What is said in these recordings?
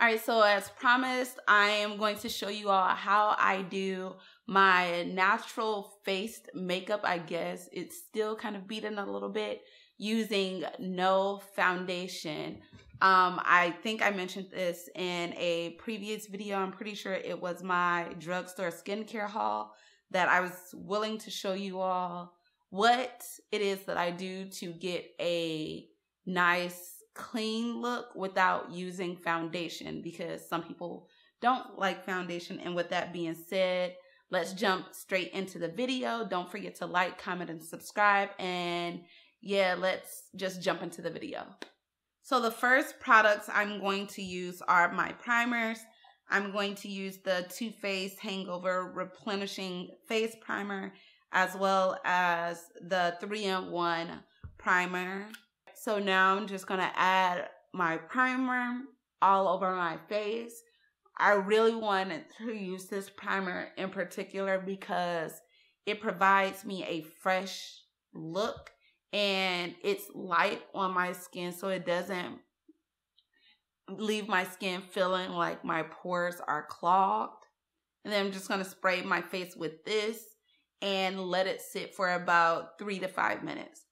Alright, so as promised, I am going to show you all how I do my natural faced makeup, I guess. It's still kind of beaten a little bit using no foundation. I think I mentioned this in a previous video. I'm pretty sure it was my drugstore skincare haul that I was willing to show you all what it is that I do to get a nice clean look without using foundation, because some people don't like foundation. And with that being said, let's jump straight into the video. Don't forget to like, comment, and subscribe. And yeah, let's just jump into the video. So the first products I'm going to use are my primers. I'm going to use the Too Faced Hangover Replenishing Face Primer, as well as the 3-in-1 primer. So now I'm just going to add my primer all over my face. I really wanted to use this primer in particular because it provides me a fresh look and it's light on my skin, so it doesn't leave my skin feeling like my pores are clogged. And then I'm just going to spray my face with this and let it sit for about 3 to 5 minutes.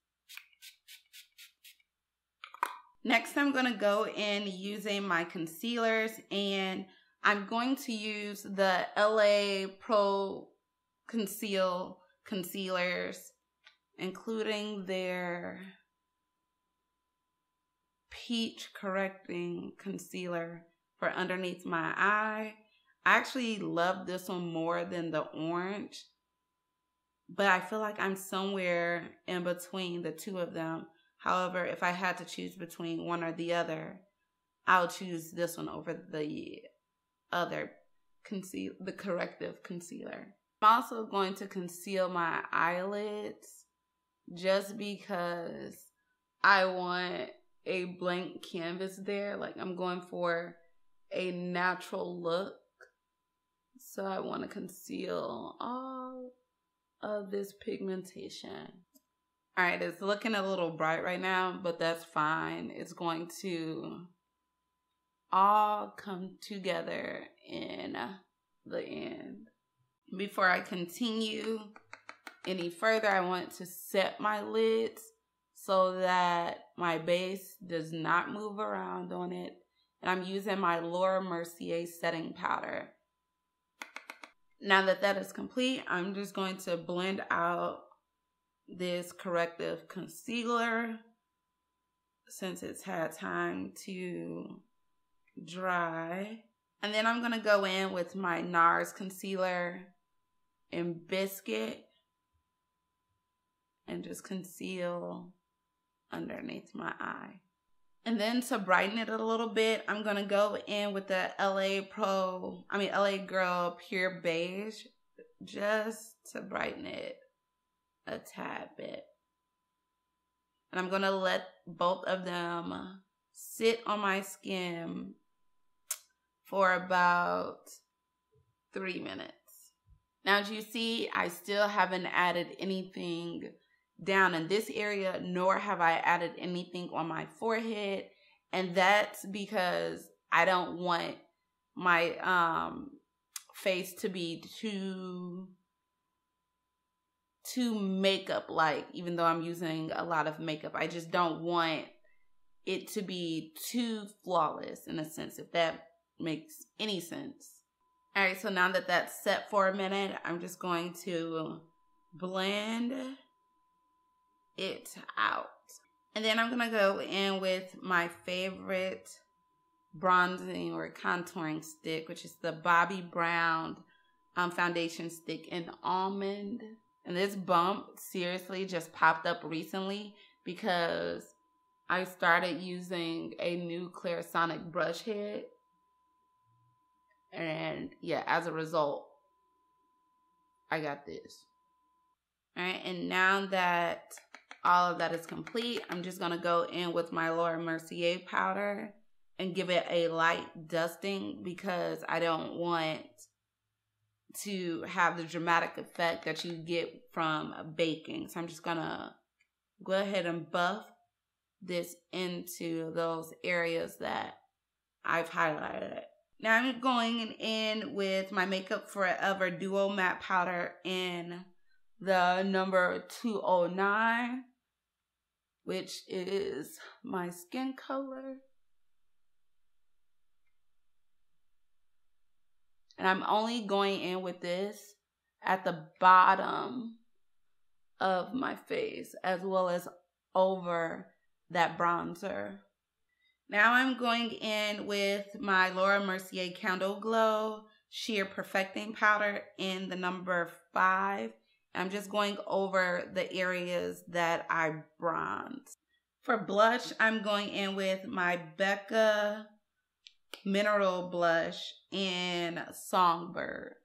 Next, I'm going to go in using my concealers, and I'm going to use the LA Pro Conceal concealers, including their Peach Correcting Concealer for underneath my eye. I actually love this one more than the orange, but I feel like I'm somewhere in between the two of them. However, if I had to choose between one or the other, I'll choose this one over the other the corrective concealer. I'm also going to conceal my eyelids just because I want a blank canvas there. Like, I'm going for a natural look. So I want to conceal all of this pigmentation. Alright, it's looking a little bright right now, but that's fine. It's going to all come together in the end. Before I continue any further, I want to set my lids so that my base does not move around on it. And I'm using my Laura Mercier setting powder. Now that that is complete, I'm just going to blend out this corrective concealer since it's had time to dry. And then I'm going to go in with my NARS concealer in Biscuit and just conceal underneath my eye. And then to brighten it a little bit, I'm going to go in with the LA Girl Pure Beige just to brighten it a tad bit. And I'm going to let both of them sit on my skin for about 3 minutes. Now, as you see, I still haven't added anything down in this area, nor have I added anything on my forehead. And that's because I don't want my face to be too makeup like, even though I'm using a lot of makeup. I just don't want it to be too flawless in a sense, if that makes any sense. Alright, so now that that's set for a minute, I'm just going to blend it out. And then I'm going to go in with my favorite bronzing or contouring stick, which is the Bobbi Brown foundation stick in Almond. And this bump seriously just popped up recently because I started using a new Clarisonic brush head. And yeah, as a result, I got this. Alright, and now that all of that is complete, I'm just going to go in with my Laura Mercier powder and give it a light dusting because I don't want to have the dramatic effect that you get from baking. So I'm just going to go ahead and buff this into those areas that I've highlighted it. Now I'm going in with my Makeup Forever Duo Matte Powder in the number 209, which is my skin color. And I'm only going in with this at the bottom of my face, as well as over that bronzer. Now I'm going in with my Laura Mercier Candle Glow Sheer Perfecting Powder in the number 5. I'm just going over the areas that I bronze. For blush, I'm going in with my Becca Mineral Blush in Songbird.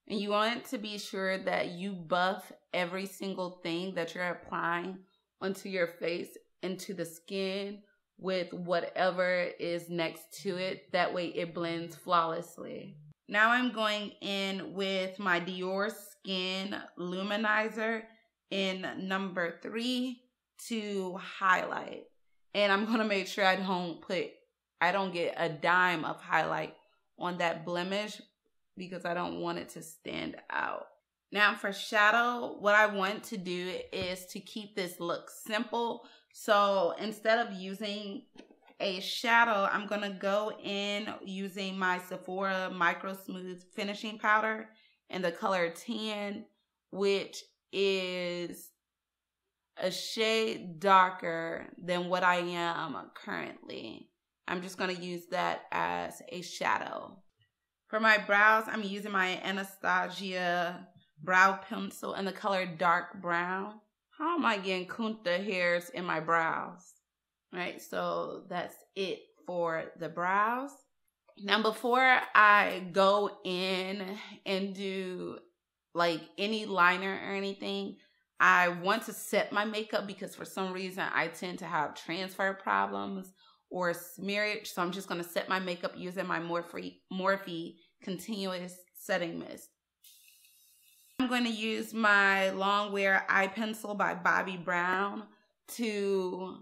And you want to be sure that you buff every single thing that you're applying onto your face, into the skin, with whatever is next to it. That way it blends flawlessly. Now I'm going in with my Dior Skin Luminizer in number 3 to highlight. And I'm going to make sure I don't get a dime of highlight on that blemish because I don't want it to stand out. Now for shadow, what I want to do is to keep this look simple. So instead of using a shadow, I'm going to go in using my Sephora Micro Smooth Finishing Powder in the color Tan, which is a shade darker than what I am currently. I'm just going to use that as a shadow. For my brows, I'm using my Anastasia brow pencil in the color dark brown. How am I getting kunta hairs in my brows? Right, so that's it for the brows. Now before I go in and do like any liner or anything, I want to set my makeup because for some reason I tend to have transfer problems or smearage. So I'm just going to set my makeup using my Morphe Continuous Setting Mist. I'm going to use my Long Wear Eye Pencil by Bobbi Brown to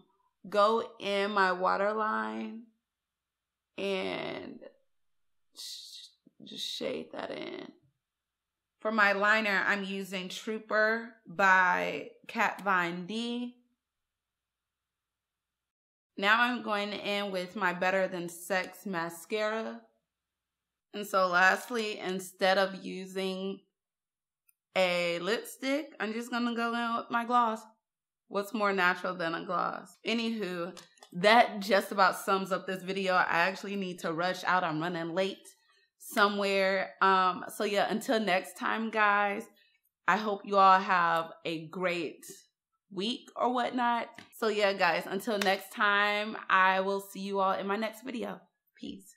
go in my waterline and just shade that in. For my liner, I'm using Trooper by Kat Von D. Now I'm going in with my Better Than Sex mascara. And so lastly, instead of using a lipstick, I'm just going to go in with my gloss. What's more natural than a gloss? Anywho, that just about sums up this video. I actually need to rush out. I'm running late somewhere. So yeah, until next time, guys, I hope you all have a great week or whatnot. So yeah, guys, until next time, I will see you all in my next video. Peace.